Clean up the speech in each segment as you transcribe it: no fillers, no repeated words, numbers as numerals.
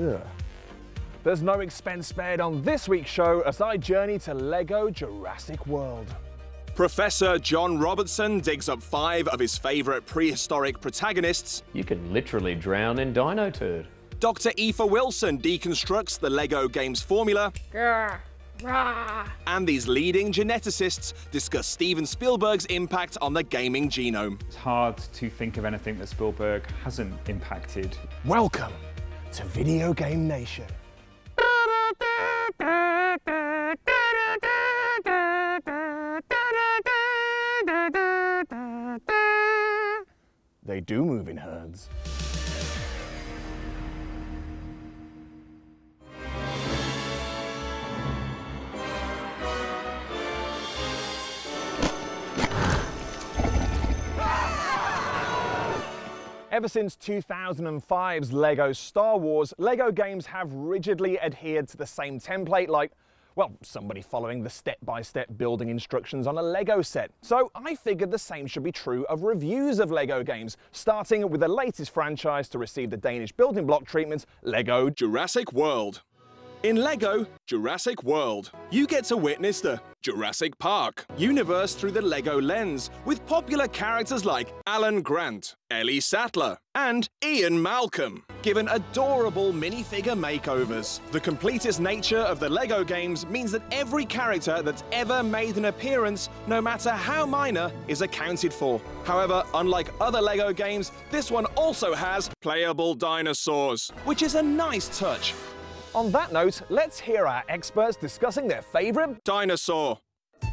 Ugh. There's no expense spared on this week's show as I journey to LEGO Jurassic World. Professor John Robertson digs up 5 of his favourite prehistoric protagonists. You can literally drown in dino turd. Dr. Aoife Wilson deconstructs the LEGO games formula. And these leading geneticists discuss Steven Spielberg's impact on the gaming genome. It's hard to think of anything that Spielberg hasn't impacted. Welcome to Videogame Nation. They do move in herds. Ever since 2005's LEGO Star Wars, LEGO games have rigidly adhered to the same template like, well, somebody following the step-by-step building instructions on a LEGO set. So I figured the same should be true of reviews of LEGO games, starting with the latest franchise to receive the Danish building block treatment, LEGO Jurassic World. In LEGO Jurassic World, you get to witness the Jurassic Park universe through the LEGO lens, with popular characters like Alan Grant, Ellie Sattler, and Ian Malcolm, given adorable minifigure makeovers. The completist nature of the LEGO games means that every character that's ever made an appearance, no matter how minor, is accounted for. However, unlike other LEGO games, this one also has playable dinosaurs, which is a nice touch. On that note, let's hear our experts discussing their favourite dinosaur. I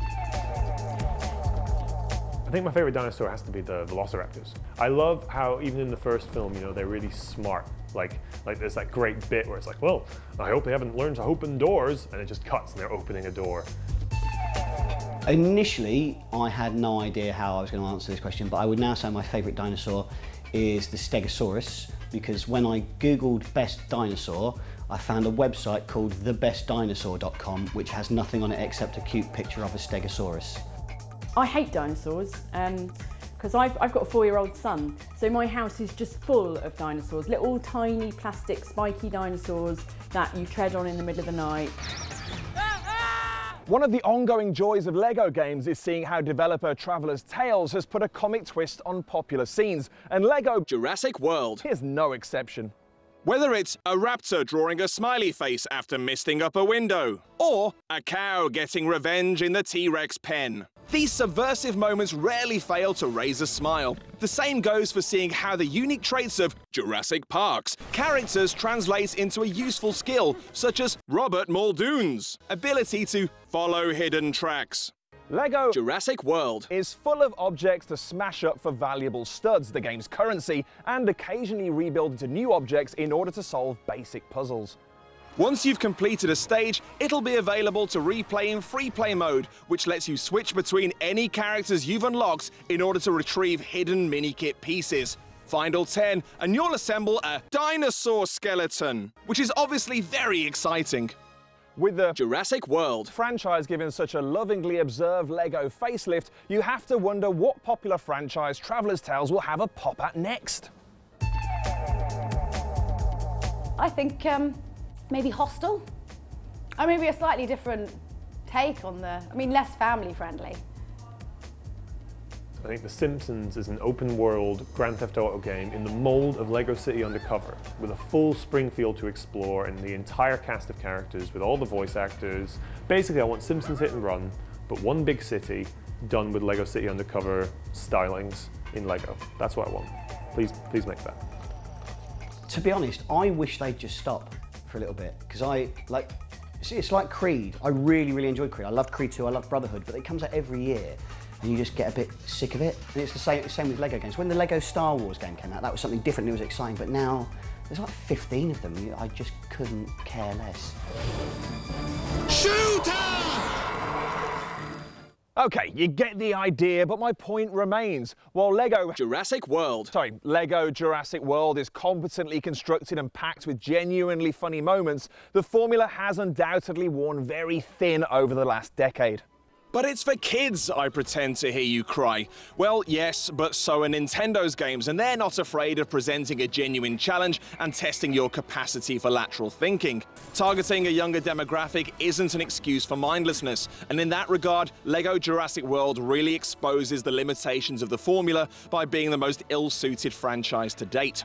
think my favourite dinosaur has to be the Velociraptors. I love how even in the first film, you know, they're really smart. Like there's that great bit where it's like, well, I hope they haven't learned to open doors, and it just cuts and they're opening a door. Initially, I had no idea how I was going to answer this question, but I would now say my favourite dinosaur is the Stegosaurus, because when I googled best dinosaur, I found a website called thebestdinosaur.com, which has nothing on it except a cute picture of a Stegosaurus. I hate dinosaurs because I've got a 4-year-old son, so my house is just full of dinosaurs, little tiny plastic spiky dinosaurs that you tread on in the middle of the night. One of the ongoing joys of LEGO games is seeing how developer Traveller's Tales has put a comic twist on popular scenes, and LEGO Jurassic World is no exception. Whether it's a raptor drawing a smiley face after misting up a window, or a cow getting revenge in the T-Rex pen, these subversive moments rarely fail to raise a smile. The same goes for seeing how the unique traits of Jurassic Park's characters translates into a useful skill, such as Robert Muldoon's ability to follow hidden tracks. LEGO Jurassic World is full of objects to smash up for valuable studs, the game's currency, and occasionally rebuild into new objects in order to solve basic puzzles. Once you've completed a stage, it'll be available to replay in free play mode, which lets you switch between any characters you've unlocked in order to retrieve hidden mini-kit pieces. Find all 10 and you'll assemble a dinosaur skeleton, which is obviously very exciting. With the Jurassic World franchise given such a lovingly observed LEGO facelift, you have to wonder what popular franchise Traveller's Tales will have a pop at next. I think maybe Hostel, or maybe a slightly different take on less family friendly. I think The Simpsons is an open-world Grand Theft Auto game in the mould of LEGO City Undercover, with a full Springfield to explore and the entire cast of characters with all the voice actors. Basically, I want Simpsons Hit and Run, but one big city done with LEGO City Undercover stylings in LEGO. That's what I want. Please make that. To be honest, I wish they'd just stop for a little bit, because it's like Creed. I really enjoyed Creed. I loved Creed 2, I loved Brotherhood, but it comes out every year. And you just get a bit sick of it. And it's the same with LEGO games. When the LEGO Star Wars game came out, that was something different and it was exciting, but now there's like 15 of them. I just couldn't care less. Shooter! Okay, you get the idea, but my point remains. While LEGO Jurassic World is competently constructed and packed with genuinely funny moments, the formula has undoubtedly worn very thin over the last decade. But it's for kids, I pretend to hear you cry. Well, yes, but so are Nintendo's games, and they're not afraid of presenting a genuine challenge and testing your capacity for lateral thinking. Targeting a younger demographic isn't an excuse for mindlessness, and in that regard, LEGO Jurassic World really exposes the limitations of the formula by being the most ill-suited franchise to date.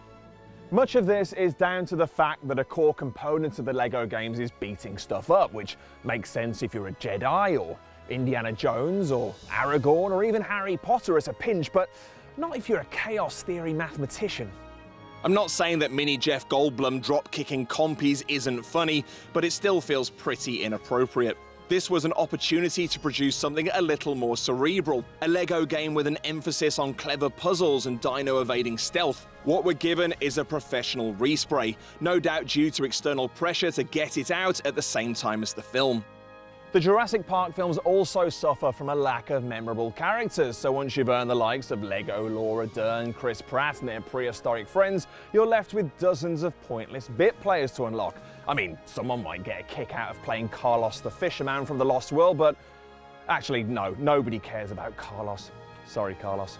Much of this is down to the fact that a core component of the LEGO games is beating stuff up, which makes sense if you're a Jedi or Indiana Jones or Aragorn or even Harry Potter at a pinch, but not if you're a chaos theory mathematician. I'm not saying that mini Jeff Goldblum drop-kicking compies isn't funny, but it still feels pretty inappropriate. This was an opportunity to produce something a little more cerebral, a LEGO game with an emphasis on clever puzzles and dino-evading stealth. What we're given is a professional respray, no doubt due to external pressure to get it out at the same time as the film. The Jurassic Park films also suffer from a lack of memorable characters, so once you've earned the likes of Lego, Laura Dern, Chris Pratt and their prehistoric friends, you're left with dozens of pointless bit players to unlock. I mean, someone might get a kick out of playing Carlos the Fisherman from The Lost World, but actually no, nobody cares about Carlos. Sorry, Carlos.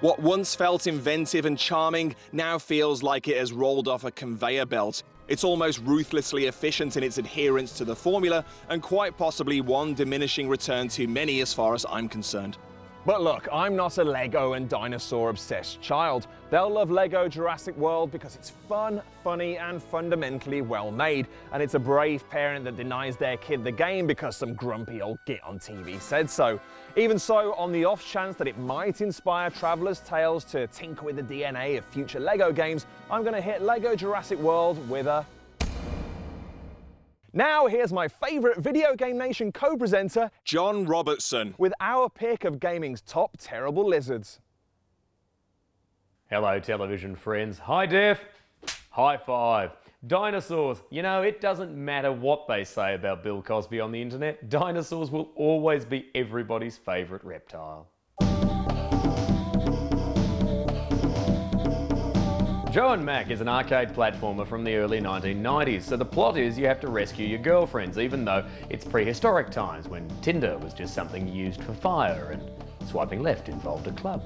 What once felt inventive and charming now feels like it has rolled off a conveyor belt. It's almost ruthlessly efficient in its adherence to the formula, and quite possibly one diminishing return too many as far as I'm concerned. But look, I'm not a Lego and dinosaur-obsessed child. They'll love Lego Jurassic World because it's fun, funny, and fundamentally well-made, and it's a brave parent that denies their kid the game because some grumpy old git on TV said so. Even so, on the off chance that it might inspire travelers' tales to tinker with the DNA of future Lego games, I'm going to hit Lego Jurassic World with a... Now here's my favourite Video Game Nation co-presenter, John Robertson, with our pick of gaming's top terrible lizards. Hello, television friends. Hi, Def. High five. Dinosaurs. You know, it doesn't matter what they say about Bill Cosby on the internet, dinosaurs will always be everybody's favourite reptile. Joe and Mac is an arcade platformer from the early 1990s, so the plot is you have to rescue your girlfriends, even though it's prehistoric times when Tinder was just something used for fire and swiping left involved a club.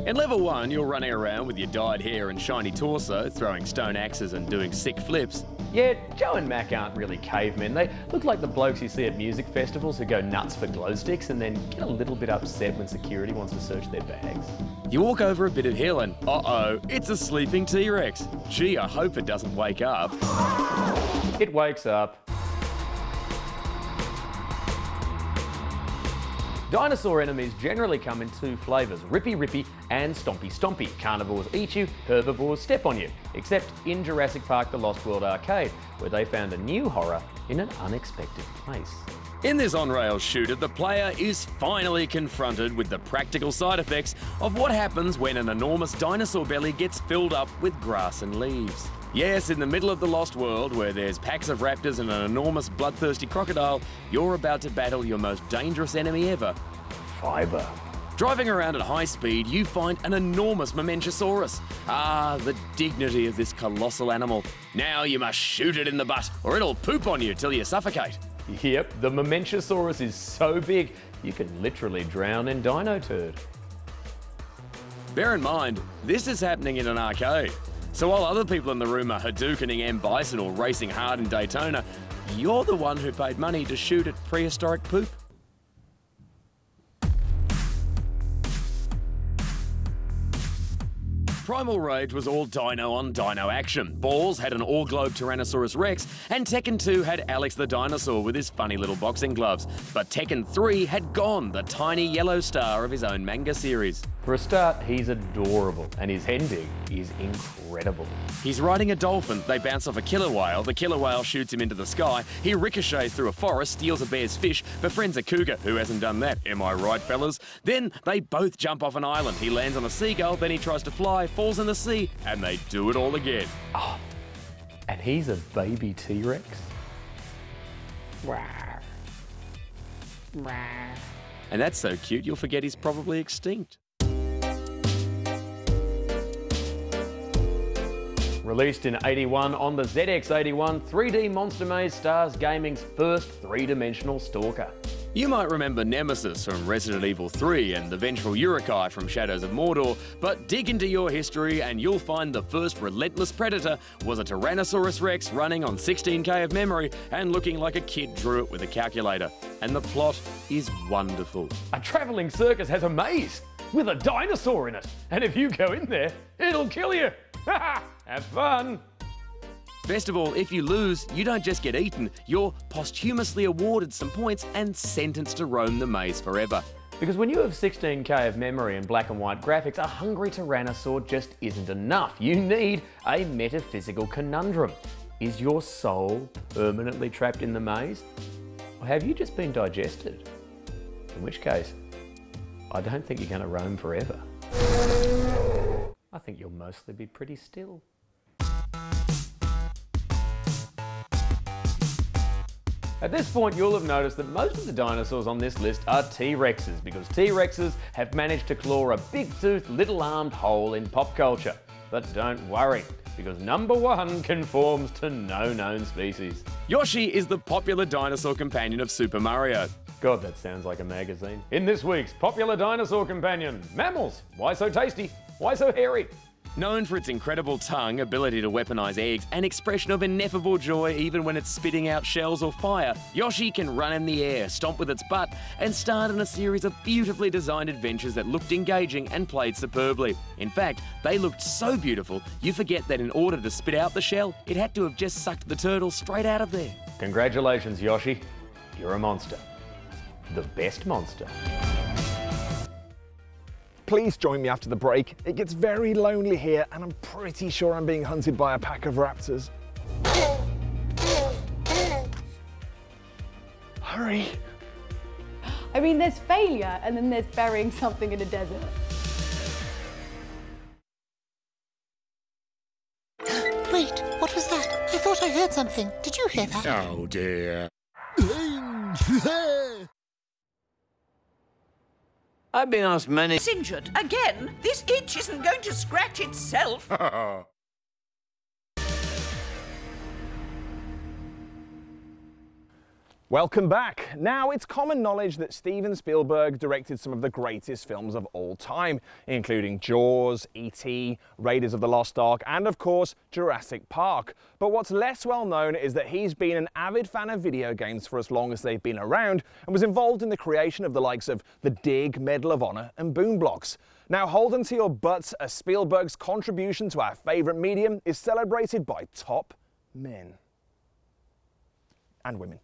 In level 1, you're running around with your dyed hair and shiny torso, throwing stone axes and doing sick flips. Yeah, Joe and Mac aren't really cavemen. They look like the blokes you see at music festivals who go nuts for glow sticks and then get a little bit upset when security wants to search their bags. You walk over a bit of hill and, uh-oh, it's a sleeping T-Rex. Gee, I hope it doesn't wake up. It wakes up. Dinosaur enemies generally come in two flavours, Rippy Rippy and Stompy Stompy. Carnivores eat you, herbivores step on you. Except in Jurassic Park The Lost World arcade, where they found a new horror in an unexpected place. In this on-rails shooter, the player is finally confronted with the practical side effects of what happens when an enormous dinosaur belly gets filled up with grass and leaves. Yes, in the middle of the Lost World, where there's packs of raptors and an enormous bloodthirsty crocodile, you're about to battle your most dangerous enemy ever, fibre. Driving around at high speed, you find an enormous Momentosaurus. Ah, the dignity of this colossal animal. Now you must shoot it in the butt, or it'll poop on you till you suffocate. Yep, the Momentosaurus is so big, you can literally drown in dino turd. Bear in mind, this is happening in an arcade. So while other people in the room are Hadoukening M. Bison or racing hard in Daytona, you're the one who paid money to shoot at prehistoric poop. Primal Rage was all dino-on-dino action. Balls had an all-globe Tyrannosaurus Rex, and Tekken 2 had Alex the Dinosaur with his funny little boxing gloves. But Tekken 3 had Gon, the tiny yellow star of his own manga series. For a start, he's adorable, and his ending is incredible. He's riding a dolphin, they bounce off a killer whale, the killer whale shoots him into the sky, he ricochets through a forest, steals a bear's fish, befriends a cougar, who hasn't done that, am I right fellas? Then they both jump off an island, he lands on a seagull, then he tries to fly, falls in the sea, and they do it all again. Oh, and he's a baby T-Rex? And that's so cute you'll forget he's probably extinct. Released in '81 on the ZX81, 3D Monster Maze stars gaming's first three-dimensional stalker. You might remember Nemesis from Resident Evil 3 and the vengeful Uruk-hai from Shadows of Mordor, but dig into your history and you'll find the first relentless predator was a Tyrannosaurus Rex running on 16K of memory and looking like a kid drew it with a calculator. And the plot is wonderful. A travelling circus has a maze with a dinosaur in it, and if you go in there, it'll kill you. Have fun. Best of all, if you lose, you don't just get eaten, you're posthumously awarded some points and sentenced to roam the maze forever. Because when you have 16K of memory and black and white graphics, a hungry Tyrannosaur just isn't enough. You need a metaphysical conundrum. Is your soul permanently trapped in the maze? Or have you just been digested? In which case, I don't think you're going to roam forever. I think you'll mostly be pretty still. At this point, you'll have noticed that most of the dinosaurs on this list are T-Rexes, because T-Rexes have managed to claw a big-toothed, little-armed hole in pop culture. But don't worry, because number 1 conforms to no known species. Yoshi is the popular dinosaur companion of Super Mario. God, that sounds like a magazine. In this week's Popular Dinosaur Companion, mammals. Why so tasty? Why so hairy? Known for its incredible tongue, ability to weaponize eggs, and expression of ineffable joy even when it's spitting out shells or fire, Yoshi can run in the air, stomp with its butt, and start in a series of beautifully designed adventures that looked engaging and played superbly. In fact, they looked so beautiful, you forget that in order to spit out the shell, it had to have just sucked the turtle straight out of there. Congratulations, Yoshi. You're a monster. The best monster. Please join me after the break. It gets very lonely here and I'm pretty sure I'm being hunted by a pack of raptors. Hurry. I mean, there's failure and then there's burying something in a desert. Wait, what was that? I thought I heard something. Did you hear that? Oh dear. I've been asked many... It's injured. Again? This itch isn't going to scratch itself. Welcome back. Now, it's common knowledge that Steven Spielberg directed some of the greatest films of all time, including Jaws, E.T., Raiders of the Lost Ark, and of course, Jurassic Park. But what's less well known is that he's been an avid fan of video games for as long as they've been around, and was involved in the creation of the likes of The Dig, Medal of Honor, and Boom Blocks. Now, hold on to your butts, as Spielberg's contribution to our favourite medium is celebrated by top men. And women.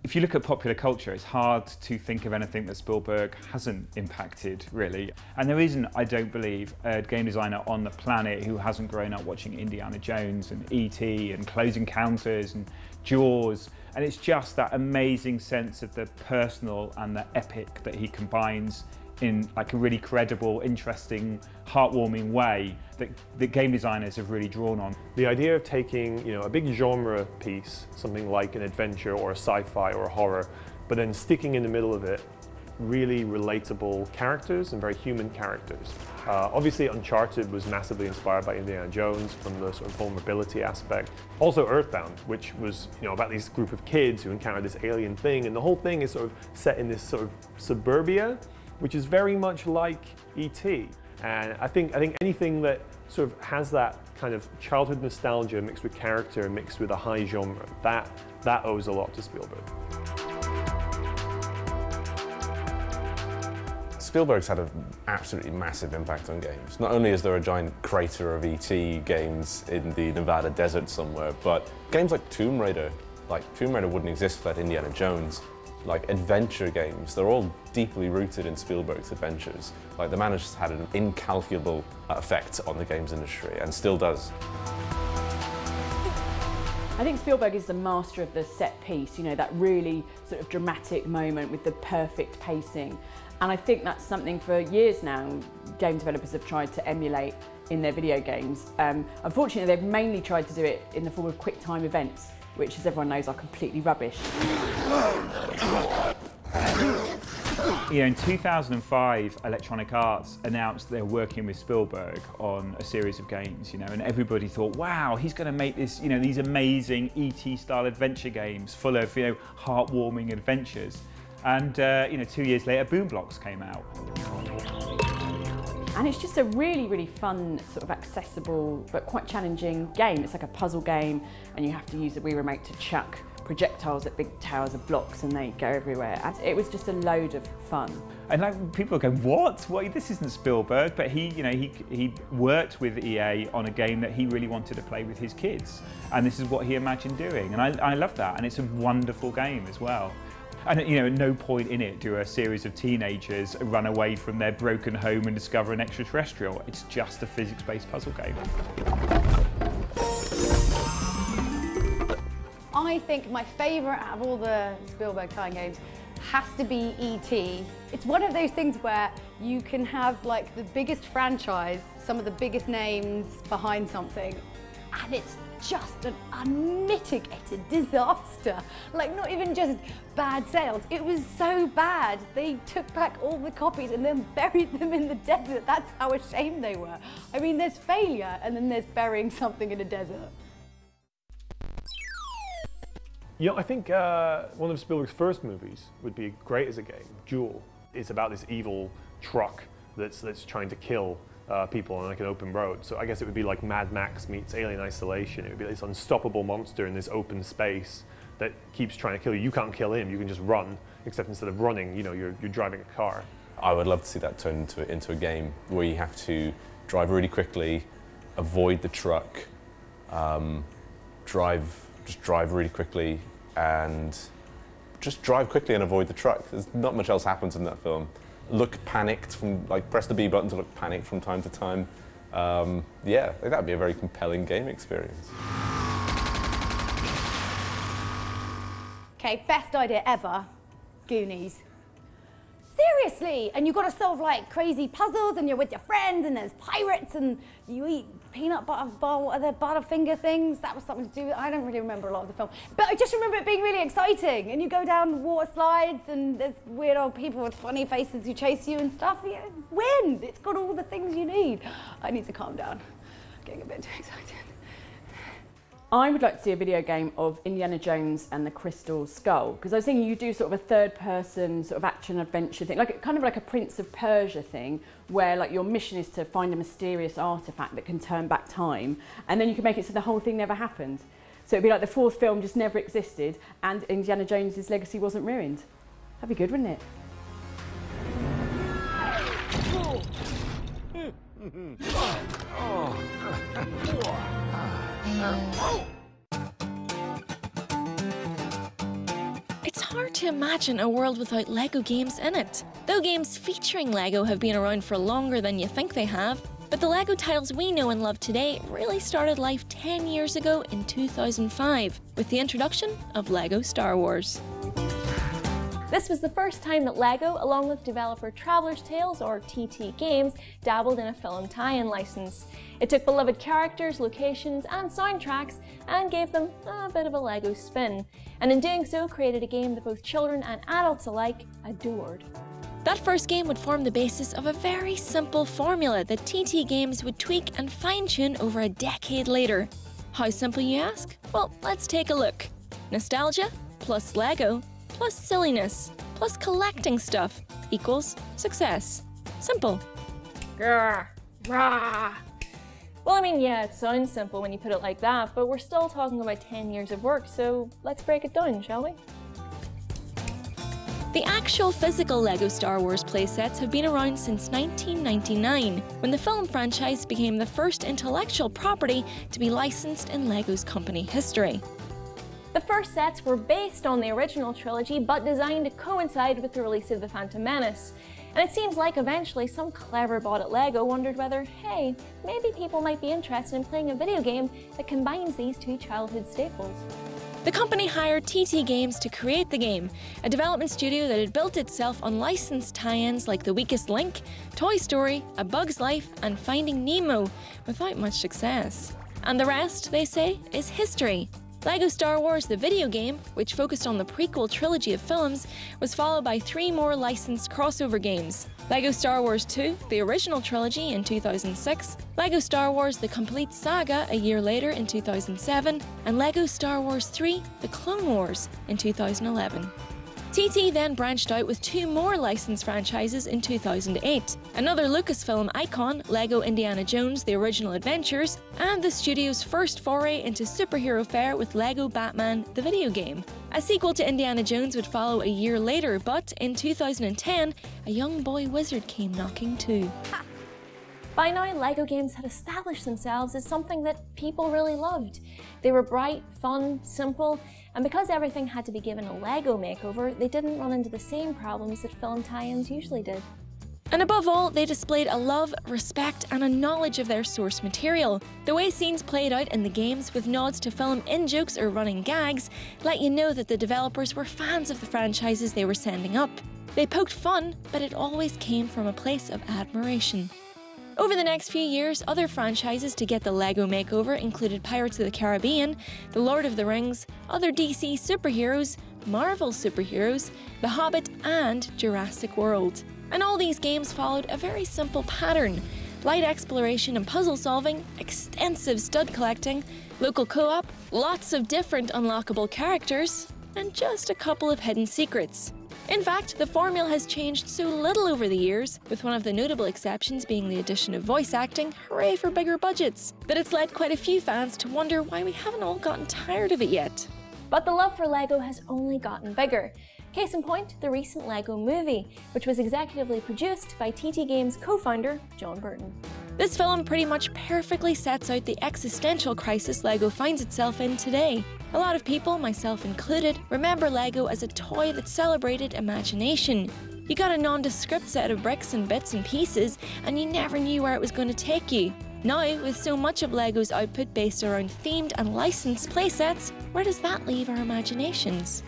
If you look at popular culture, it's hard to think of anything that Spielberg hasn't impacted, really. And there isn't, I don't believe, a game designer on the planet who hasn't grown up watching Indiana Jones and E.T. and Close Encounters and Jaws. And it's just that amazing sense of the personal and the epic that he combines in like a really credible, interesting, heartwarming way that game designers have really drawn on. The idea of taking, a big genre piece, something like an adventure or a sci-fi or a horror, but then sticking in the middle of it really relatable characters and very human characters. Obviously, Uncharted was massively inspired by Indiana Jones from the sort of vulnerability aspect. Also Earthbound, which was about this group of kids who encounter this alien thing, and the whole thing is sort of set in this sort of suburbia, which is very much like E.T. And I think anything that sort of has that kind of childhood nostalgia mixed with character, mixed with a high genre, that owes a lot to Spielberg. Spielberg's had an absolutely massive impact on games. Not only is there a giant crater of E.T. games in the Nevada desert somewhere, but games like Tomb Raider wouldn't exist without Indiana Jones. Like adventure games, they're all deeply rooted in Spielberg's adventures. Like the man has just had an incalculable effect on the games industry and still does. I think Spielberg is the master of the set piece, that really sort of dramatic moment with the perfect pacing. And I think that's something for years now game developers have tried to emulate in their video games. Unfortunately, they've mainly tried to do it in the form of quick time events, which, as everyone knows, are completely rubbish. You know, in 2005, Electronic Arts announced they're working with Spielberg on a series of games, you know, and everybody thought, wow, he's going to make this, you know, these amazing ET-style adventure games full of, you know, heartwarming adventures. And, you know, 2 years later, Boom Blocks came out. And it's just a really, really fun, sort of accessible, but quite challenging game. It's like a puzzle game, and you have to use the Wii Remote to chuck projectiles at big towers of blocks, and they go everywhere. And it was just a load of fun. And like, people go, what? This isn't Spielberg, but he, you know, he worked with EA on a game that he really wanted to play with his kids, and this is what he imagined doing. And I love that, and it's a wonderful game as well. And you know, at no point in it do a series of teenagers run away from their broken home and discover an extraterrestrial. It's just a physics-based puzzle game. I think my favourite out of all the Spielberg tie-in games has to be E.T. It's one of those things where you can have like the biggest franchise, some of the biggest names behind something, and it's just an unmitigated disaster. Like, not even just bad sales, it was so bad they took back all the copies and then buried them in the desert. That's how ashamed they were. I mean, there's failure and then there's burying something in a desert. You know, I think one of Spielberg's first movies would be great as a game, Jewel. It's about this evil truck that's trying to kill people on like an open road. So I guess it would be like Mad Max meets Alien Isolation. It would be this unstoppable monster in this open space that keeps trying to kill you. You can't kill him, you can just run, except instead of running, you know, you're driving a car. I would love to see that turned into a game where you have to drive really quickly, avoid the truck, just drive really quickly, and just drive quickly and avoid the truck. There's not much else happens in that film. Look panicked press the B button to look panicked from time to time. Yeah, I think that'd be a very compelling game experience. Okay, best idea ever, Goonies. Seriously, and you've got to solve like crazy puzzles, and you're with your friends, and there's pirates, and you eat peanut butter, Butterfinger things. That was something to do with, I don't really remember a lot of the film, but I just remember it being really exciting. And you go down water slides, and there's weird old people with funny faces who chase you and stuff. You win. It's got all the things you need. I need to calm down. I'm getting a bit too excited. I would like to see a video game of Indiana Jones and the Crystal Skull, because I was thinking you do sort of a third-person sort of action-adventure thing, like kind of like a Prince of Persia thing, where like your mission is to find a mysterious artifact that can turn back time, and then you can make it so the whole thing never happened. So it'd be like the fourth film just never existed, and Indiana Jones's legacy wasn't ruined. That'd be good, wouldn't it? It's hard to imagine a world without LEGO games in it. Though games featuring LEGO have been around for longer than you think they have, but the LEGO titles we know and love today really started life 10 years ago in 2005 with the introduction of LEGO Star Wars. This was the first time that LEGO, along with developer Traveller's Tales, or TT Games, dabbled in a film tie-in license. It took beloved characters, locations and soundtracks and gave them a bit of a LEGO spin, and in doing so created a game that both children and adults alike adored. That first game would form the basis of a very simple formula that TT Games would tweak and fine-tune over a decade later. How simple, you ask? Well, let's take a look. Nostalgia plus LEGO plus silliness plus collecting stuff equals success. Simple. Grr, rah. Well, I mean, yeah, it sounds simple when you put it like that, but we're still talking about 10 years of work, so let's break it down, shall we? The actual physical LEGO Star Wars playsets have been around since 1999, when the film franchise became the first intellectual property to be licensed in LEGO's company history. The first sets were based on the original trilogy, but designed to coincide with the release of The Phantom Menace. And it seems like eventually some clever bot at LEGO wondered whether, hey, maybe people might be interested in playing a video game that combines these two childhood staples. The company hired TT Games to create the game, a development studio that had built itself on licensed tie-ins like The Weakest Link, Toy Story, A Bug's Life and Finding Nemo, without much success. And the rest, they say, is history. LEGO Star Wars the video game, which focused on the prequel trilogy of films, was followed by 3 more licensed crossover games. LEGO Star Wars 2, the original trilogy in 2006, LEGO Star Wars The Complete Saga a year later in 2007, and LEGO Star Wars 3, The Clone Wars in 2011. TT then branched out with 2 more licensed franchises in 2008, another Lucasfilm icon, LEGO Indiana Jones The Original Adventures, and the studio's first foray into superhero fare with LEGO Batman the video game. A sequel to Indiana Jones would follow a year later, but in 2010, a young boy wizard came knocking too. By now, LEGO games had established themselves as something that people really loved. They were bright, fun, simple, and because everything had to be given a LEGO makeover, they didn't run into the same problems that film tie-ins usually did. And above all, they displayed a love, respect, and a knowledge of their source material. The way scenes played out in the games, with nods to film in-jokes or running gags, let you know that the developers were fans of the franchises they were sending up. They poked fun, but it always came from a place of admiration. Over the next few years, other franchises to get the LEGO makeover included Pirates of the Caribbean, The Lord of the Rings, other DC superheroes, Marvel superheroes, The Hobbit, and Jurassic World. And all these games followed a very simple pattern: light exploration and puzzle solving, extensive stud collecting, local co-op, lots of different unlockable characters, and just a couple of hidden secrets. In fact, the formula has changed so little over the years, with one of the notable exceptions being the addition of voice acting, hooray for bigger budgets, that it's led quite a few fans to wonder why we haven't all gotten tired of it yet. But the love for LEGO has only gotten bigger. Case in point, the recent LEGO Movie, which was executively produced by TT Games co-founder John Burton. This film pretty much perfectly sets out the existential crisis LEGO finds itself in today. A lot of people, myself included, remember LEGO as a toy that celebrated imagination. You got a nondescript set of bricks and bits and pieces, and you never knew where it was going to take you. Now, with so much of LEGO's output based around themed and licensed playsets, where does that leave our imaginations?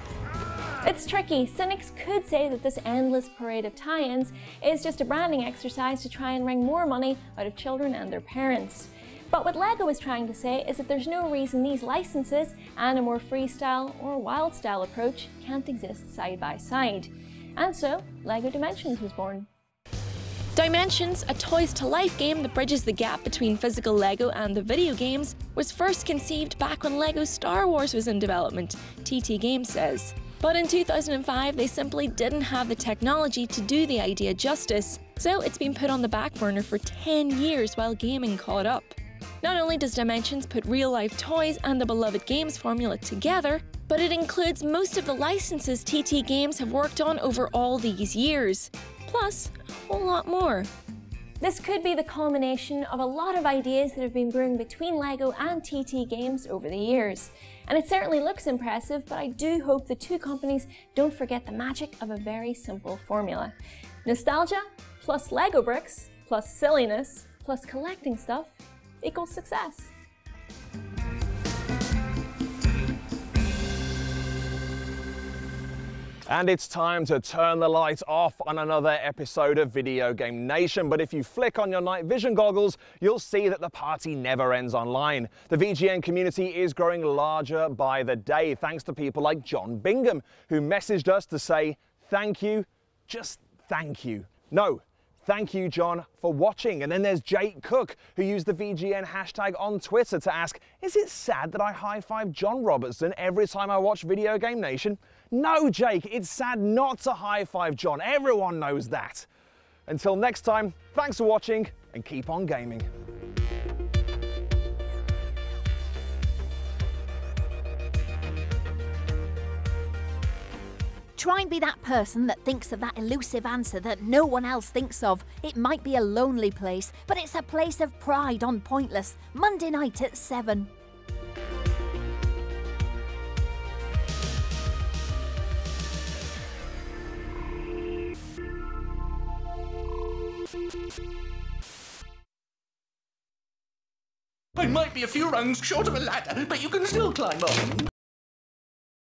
It's tricky. Cynics could say that this endless parade of tie-ins is just a branding exercise to try and wring more money out of children and their parents. But what LEGO is trying to say is that there's no reason these licenses and a more freestyle or wild style approach can't exist side by side. And so, LEGO Dimensions was born. Dimensions, a toys-to-life game that bridges the gap between physical LEGO and the video games, was first conceived back when LEGO Star Wars was in development, TT Games says. But in 2005, they simply didn't have the technology to do the idea justice, so it's been put on the back burner for 10 years while gaming caught up. Not only does Dimensions put real-life toys and the beloved games formula together, but it includes most of the licenses TT Games have worked on over all these years, plus a whole lot more. This could be the culmination of a lot of ideas that have been brewing between LEGO and TT Games over the years. And it certainly looks impressive, but I do hope the two companies don't forget the magic of a very simple formula. Nostalgia plus LEGO bricks plus silliness plus collecting stuff equals success. And it's time to turn the lights off on another episode of Video Game Nation. But if you flick on your night vision goggles, you'll see that the party never ends online. The VGN community is growing larger by the day, thanks to people like John Bingham, who messaged us to say, thank you, just thank you. No, thank you, John, for watching. And then there's Jake Cook, who used the VGN hashtag on Twitter to ask, is it sad that I high-five John Robertson every time I watch Video Game Nation? No, Jake, it's sad not to high-five John. Everyone knows that. Until next time, thanks for watching and keep on gaming. Try and be that person that thinks of that elusive answer that no one else thinks of. It might be a lonely place, but it's a place of pride on Pointless, Monday night at 7. I might be a few rungs short of a ladder, but you can still climb on.